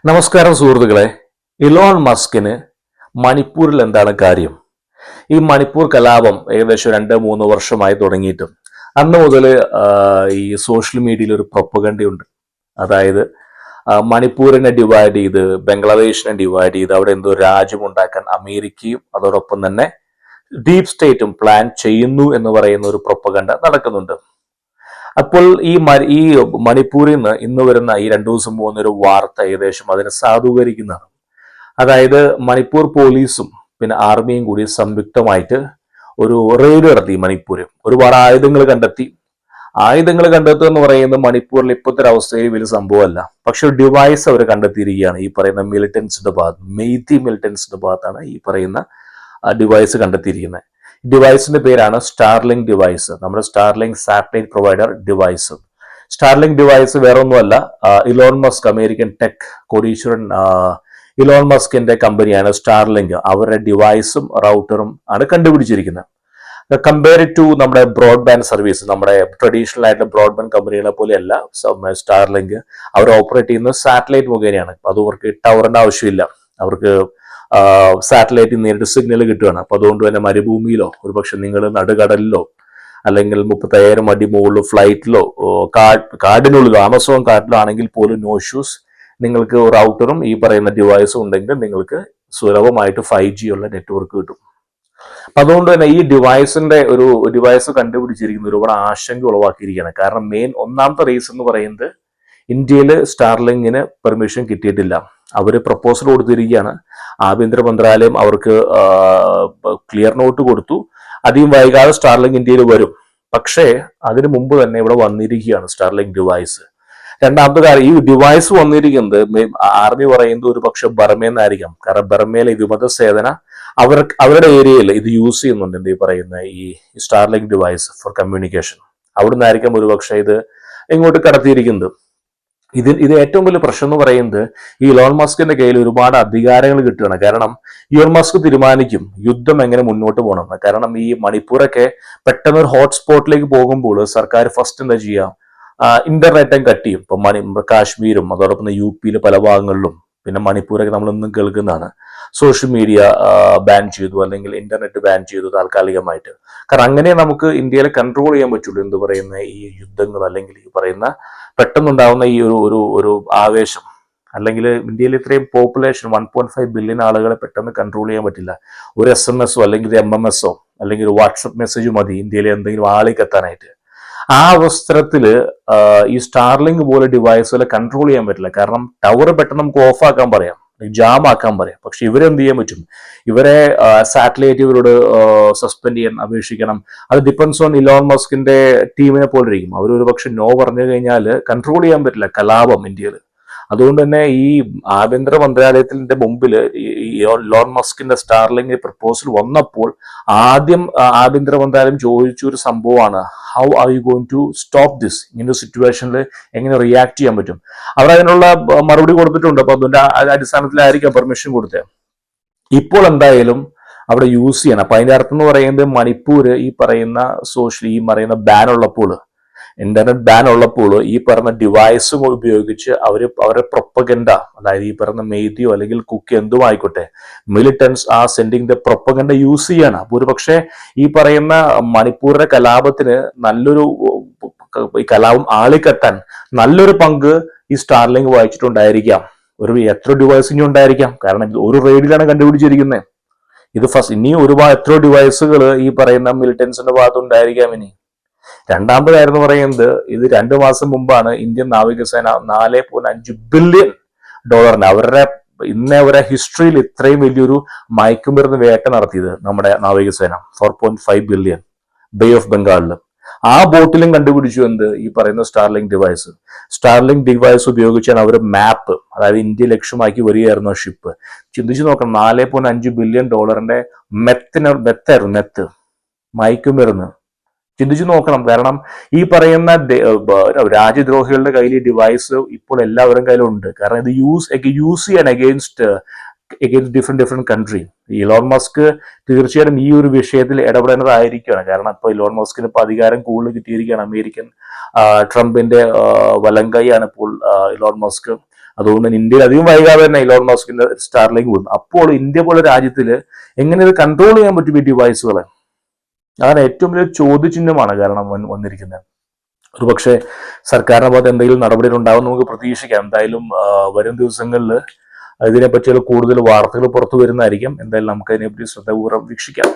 നമസ്കാരം സുഹൃത്തുക്കളെ. ഇലോൺ മസ്കിന് മണിപ്പൂരിൽ എന്താണ് കാര്യം? ഈ മണിപ്പൂർ കലാപം ഏകദേശം 2-3 വർഷമായി തുടങ്ങിയിട്ടും അന്ന് മുതൽ ഈ സോഷ്യൽ മീഡിയയിൽ ഒരു പ്രൊപ്പഗണ്ടയുണ്ട്. അതായത് മണിപ്പൂരിനെ ഡിവൈഡ് ചെയ്ത് ബംഗ്ലാദേശിനെ ഡിവൈഡ് ചെയ്ത് അവിടെ എന്തോ രാജ്യമുണ്ടാക്കാൻ അമേരിക്കയും അതോടൊപ്പം തന്നെ ഡീപ് സ്റ്റേറ്റും പ്ലാൻ ചെയ്യുന്നു എന്ന് പറയുന്ന ഒരു പ്രൊപ്പഗണ്ട നടക്കുന്നുണ്ട്. അപ്പോൾ ഈ മണിപ്പൂരിൽ നിന്ന് ഇന്ന് വരുന്ന ഈ 2 ദിവസം പോകുന്ന ഒരു വാർത്ത ഏകദേശം അതിനെ സാധൂകരിക്കുന്നതാണ്. അതായത് മണിപ്പൂർ പോലീസും പിന്നെ ആർമിയും കൂടി സംയുക്തമായിട്ട് ഒരു റെയ്ഡ് നടത്തി. മണിപ്പൂര് ഒരുപാട് ആയുധങ്ങൾ കണ്ടെത്തി. ആയുധങ്ങൾ കണ്ടെത്തുക എന്ന് പറയുന്നത് മണിപ്പൂരിൽ ഇപ്പോഴത്തെ ഒരു അവസ്ഥയിൽ വലിയ സംഭവമല്ല. പക്ഷെ ഒരു ഡിവൈസ് അവർ കണ്ടെത്തിയിരിക്കുകയാണ്. ഈ പറയുന്ന മിലിറ്റൻസിന്റെ ഭാഗത്ത്, മെയ്തി മിലിറ്റൻസിന്റെ ഭാഗത്താണ് ഈ പറയുന്ന ഡിവൈസ് കണ്ടെത്തിയിരിക്കുന്നത്. ഡിവൈസിന്റെ പേരാണ് സ്റ്റാർലിങ്ക് ഡിവൈസ്. നമ്മുടെ Starlink satellite provider device. Starlink device വേറെ ഒന്നുമല്ല, ഇലോൺ മസ്ക്, അമേരിക്കൻ ടെക് കോടീശ്വരൻ ഇലോൺ മസ്കിന്റെ കമ്പനിയാണ് സ്റ്റാർലിങ്ക്. അവരുടെ ഡിവൈസും റൗട്ടറും ആണ് കണ്ടുപിടിച്ചിരിക്കുന്നത്. കമ്പയർ ടു നമ്മുടെ ബ്രോഡ്ബാൻഡ് സർവീസ്, നമ്മുടെ ട്രഡീഷണൽ ആയിട്ടുള്ള ബ്രോഡ്ബാൻഡ് കമ്പനികളെ പോലെയല്ല സ്റ്റാർലിങ്ക്. അവർ ഓപ്പറേറ്റ് ചെയ്യുന്നത് സാറ്റലൈറ്റ് മുഖേനയാണ്. അത് അവർക്ക് ടവറിന്റെ ആവശ്യമില്ല. അവർക്ക് സാറ്റലൈറ്റിൽ നേരിട്ട് സിഗ്നൽ കിട്ടുകയാണ്. അപ്പൊ അതുകൊണ്ട് തന്നെ മരുഭൂമിയിലോ ഒരുപക്ഷെ നിങ്ങൾ നടുകടലിലോ അല്ലെങ്കിൽ 35,000 അടി മുകളിലോ ഫ്ലൈറ്റിലോ കാടിനുള്ളിലോ ആമസോൺ കാട്ടിലോ ആണെങ്കിൽ പോലും നോ ഷൂസ്, നിങ്ങൾക്ക് റൗട്ടറും ഈ പറയുന്ന ഡിവൈസും ഉണ്ടെങ്കിൽ നിങ്ങൾക്ക് സുലഭമായിട്ട് 5G ഉള്ള നെറ്റ്വർക്ക് കിട്ടും. അപ്പൊ അതുകൊണ്ട് തന്നെ ഈ ഡിവൈസ് കണ്ടുപിടിച്ചിരിക്കുന്ന ഒരുപാട് ആശങ്ക ഉളവാക്കിയിരിക്കുകയാണ്. കാരണം ഒന്നാമത്തെ റീസൺ എന്ന് പറയുന്നത് ഇന്ത്യയിൽ സ്റ്റാർലിങ്കിന് പെർമിഷൻ കിട്ടിയിട്ടില്ല. അവര് പ്രപ്പോസൽ കൊടുത്തിരിക്കുകയാണ്. ആഭ്യന്തര മന്ത്രാലയം അവർക്ക് ക്ലിയർ നോട്ട് കൊടുത്തു. അധികം വൈകാതെ സ്റ്റാർലിങ്ക് ഇന്ത്യയിൽ വരും. പക്ഷേ അതിനു മുമ്പ് തന്നെ ഇവിടെ വന്നിരിക്കുകയാണ് സ്റ്റാർലിങ്ക് ഡിവൈസ്. രണ്ടാമത്തെ കാര്യം, ഈ ഡിവൈസ് വന്നിരിക്കുന്നത് ആർമി പറയുന്നത് ഒരു പക്ഷെ ബർമേന്നായിരിക്കാം. കാരണം ബർമയിലെ വിമത സേന അവരുടെ ഏരിയയിൽ ഇത് യൂസ് ചെയ്യുന്നുണ്ട്. എന്ത് പറയുന്ന ഈ സ്റ്റാർലിങ്ക് ഡിവൈസ് ഫോർ കമ്മ്യൂണിക്കേഷൻ. അവിടെ നിന്നായിരിക്കാം ഒരു പക്ഷെ ഇത് ഇങ്ങോട്ട് കടത്തിയിരിക്കുന്നത്. ഇത് ഏറ്റവും വലിയ പ്രശ്നം എന്ന് പറയുന്നത് ഈ ഇലോൺ മസ്കിന്റെ കയ്യിൽ ഒരുപാട് അധികാരങ്ങൾ കിട്ടുകയാണ്. കാരണം ഇലോൺ മസ്ക് തീരുമാനിക്കും യുദ്ധം എങ്ങനെ മുന്നോട്ട് പോകണം. കാരണം ഈ മണിപ്പൂരൊക്കെ പെട്ടെന്ന് ഒരു ഹോട്ട്സ്പോട്ടിലേക്ക് പോകുമ്പോൾ സർക്കാർ ഫസ്റ്റ് എന്താ ചെയ്യുക, ഇന്റർനെറ്റും കട്ട് ചെയ്യും. ഇപ്പൊ കാശ്മീരും അതോടൊപ്പം UP പല ഭാഗങ്ങളിലും പിന്നെ മണിപ്പൂരൊക്കെ നമ്മൾ ഇന്നും കേൾക്കുന്നതാണ്. സോഷ്യൽ മീഡിയ ബാൻ ചെയ്തു, അല്ലെങ്കിൽ ഇന്റർനെറ്റ് ബാൻ ചെയ്തു താൽക്കാലികമായിട്ട്. കാരണം അങ്ങനെ നമുക്ക് ഇന്ത്യയിൽ കൺട്രോൾ ചെയ്യാൻ പറ്റുള്ളൂ എന്ത് പറയുന്ന ഈ യുദ്ധങ്ങൾ, അല്ലെങ്കിൽ ഈ പറയുന്ന പെട്ടെന്നുണ്ടാവുന്ന ഈ ഒരു ആവേശം. അല്ലെങ്കിൽ ഇന്ത്യയിൽ ഇത്രയും പോപ്പുലേഷൻ 1.5 ബില്യൺ ആളുകളെ പെട്ടെന്ന് കൺട്രോൾ ചെയ്യാൻ പറ്റില്ല. ഒരു SMS അല്ലെങ്കിൽ MMS അല്ലെങ്കിൽ ഒരു വാട്സപ്പ് മെസ്സേജ് മതി ഇന്ത്യയിലെ എന്തെങ്കിലും ആളിക്കെത്താനായിട്ട്. ആ അവസരത്തില് ഈ സ്റ്റാർലിങ്ക് പോലെ ഡിവൈസുകളെ കൺട്രോൾ ചെയ്യാൻ പറ്റില്ല. കാരണം ടവർ പെട്ടെന്ന് നമുക്ക് ഓഫ് ആക്കാൻ പറയാം, ജാം ആക്കാൻ പറയാം. പക്ഷെ ഇവരെന്ത് ചെയ്യാൻ പറ്റും? ഇവരെ സാറ്റലൈറ്റ് ഇവരോട് സസ്പെൻഡ് ചെയ്യാൻ അപേക്ഷിക്കണം. അത് ഡിപ്പെൻസ് ഓൺ ഇലോൺ മസ്കിന്റെ ടീമിനെ പോലെ ഇരിക്കും. അവരൊരു പക്ഷെ നോ പറഞ്ഞു കഴിഞ്ഞാൽ കൺട്രോൾ ചെയ്യാൻ പറ്റില്ല കലാപം ഇന്ത്യയിൽ. അതുകൊണ്ട് തന്നെ ഈ ആഭ്യന്തര മന്ത്രാലയത്തിന്റെ മുമ്പിൽ ഇലോൺ മസ്കിന്റെ സ്റ്റാർലിങ്ക് പ്രപ്പോസൽ വന്നപ്പോൾ ആദ്യം ആഭ്യന്തര മന്ത്രാലയം ചോദിച്ചൊരു സംഭവമാണ്, how are you going to stop this? ഇങ്ങനെ ഒരു സിറ്റുവേഷനിൽ എങ്ങനെ റിയാക്ട് ചെയ്യാൻ പറ്റും? അവർ അതിനുള്ള മറുപടി കൊടുത്തിട്ടുണ്ട്. അപ്പൊ അതിന്റെ അടിസ്ഥാനത്തിലായിരിക്കും പെർമിഷൻ കൊടുത്തത്. ഇപ്പോൾ എന്തായാലും അവിടെ യൂസ് ചെയ്യണം. അപ്പൊ അതിന്റെ അർത്ഥം എന്ന് പറയുന്നത് മണിപ്പൂര് ഈ പറയുന്ന ബാൻ ഉള്ളപ്പോൾ, ഇന്റർനെറ്റ് ബാൻ ഉള്ളപ്പോൾ ഈ പറഞ്ഞ ഡിവൈസും ഉപയോഗിച്ച് അവരുടെ പ്രൊപ്പഗൻഡ, അതായത് ഈ പറഞ്ഞ മെയ്തിയോ അല്ലെങ്കിൽ കുക്കി എന്തും ആയിക്കോട്ടെ, മിലിറ്റൻസ് ആ സെൻഡിങ് ദ പ്രൊപ്പഗൻഡ യൂസ് ചെയ്യണം. അപ്പൊ ഒരു പക്ഷേ ഈ പറയുന്ന മണിപ്പൂരിന്റെ കലാപത്തിന് ഈ കലാപം ആളിക്കത്താൻ നല്ലൊരു പങ്ക് ഈ സ്റ്റാർലിങ്ക് വഹിച്ചിട്ടുണ്ടായിരിക്കാം. എത്ര ഡിവൈസ് ഇനി ഉണ്ടായിരിക്കാം. കാരണം ഇത് ഒരു റെയ്ഡിലാണ് കണ്ടുപിടിച്ചിരിക്കുന്നത്. ഇത് ഇനി എത്രയോ ഡിവൈസുകൾ ഈ പറയുന്ന മിലിറ്റൻസിന്റെ ഭാഗത്തുണ്ടായിരിക്കാം ഇനി. രണ്ടാമത്തെ കാര്യം എന്ന് പറയുന്നത്, ഇത് 2 മാസം മുമ്പാണ് ഇന്ത്യൻ നാവികസേന $4.5 ബില്യൺ അവരുടെ ഹിസ്റ്ററിയിൽ ഇത്രയും വലിയൊരു മയക്കുമരുന്ന് വേട്ട നടത്തിയത്. നമ്മുടെ നാവികസേന 4.5 ബില്യൺ ബേ ഓഫ് ബംഗാളിൽ. ആ ബോട്ടിലും കണ്ടുപിടിച്ചു ഈ പറയുന്ന സ്റ്റാർലിങ്ക് ഡിവൈസ് ഉപയോഗിച്ചാണ് അവർ മാപ്പ്, അതായത് ഇന്ത്യ ലക്ഷ്യമാക്കി വരികയായിരുന്നു ഷിപ്പ്. ചിന്തിച്ചു നോക്കണം, $4.5 ബില്യൺ മെത്ത് മയക്കുമരുന്ന്. ചിന്തിച്ചു നോക്കണം. കാരണം ഈ പറയുന്ന രാജ്യദ്രോഹികളുടെ കയ്യിൽ ഈ ഡിവൈസ് ഇപ്പോൾ എല്ലാവരും കയ്യിലുണ്ട്. കാരണം ഇത് യൂസ് ചെയ്യാൻ against different country. Elon Musk തീർച്ചയായിട്ടും ഈ ഒരു വിഷയത്തിൽ ഇടപെടേണ്ടതായിരിക്കുകയാണ്. കാരണം ഇപ്പൊ ഇലോൺ മസ്കിന് ഇപ്പൊ അധികാരം കൂടുതൽ കിട്ടിയിരിക്കുകയാണ്. അമേരിക്കൻ ട്രംപിന്റെ വലങ്കൈയാണ് ഇപ്പോൾ ഇലോൺ മസ്ക്. അതുകൊണ്ട് തന്നെ ഇന്ത്യയിൽ അധികം വൈകാതെ തന്നെ ഇലോൺ മസ്കിന്റെ സ്റ്റാർലിങ്ക് വന്നു. അപ്പോൾ ഇന്ത്യ പോലെ രാജ്യത്തിൽ എങ്ങനെ ഇത് കൺട്രോൾ ചെയ്യാൻ പറ്റും ഈ ഡിവൈസുകളെ? അതാണ് ഏറ്റവും വലിയ ചോദ്യചിഹ്നമാണ് കാരണം വന്നിരിക്കുന്നത്. ഒരു പക്ഷേ സർക്കാരിന്റെ ഭാഗത്ത് എന്തെങ്കിലും നടപടികൾ ഉണ്ടാവും നമുക്ക് പ്രതീക്ഷിക്കാം. എന്തായാലും വരും ദിവസങ്ങളിൽ ഇതിനെപ്പറ്റിയുള്ള കൂടുതൽ വാർത്തകൾ പുറത്തു വരുന്നതായിരിക്കും. എന്തായാലും നമുക്ക് അതിനെപ്പറ്റി ശ്രദ്ധാപൂർവ്വം വീക്ഷിക്കാം.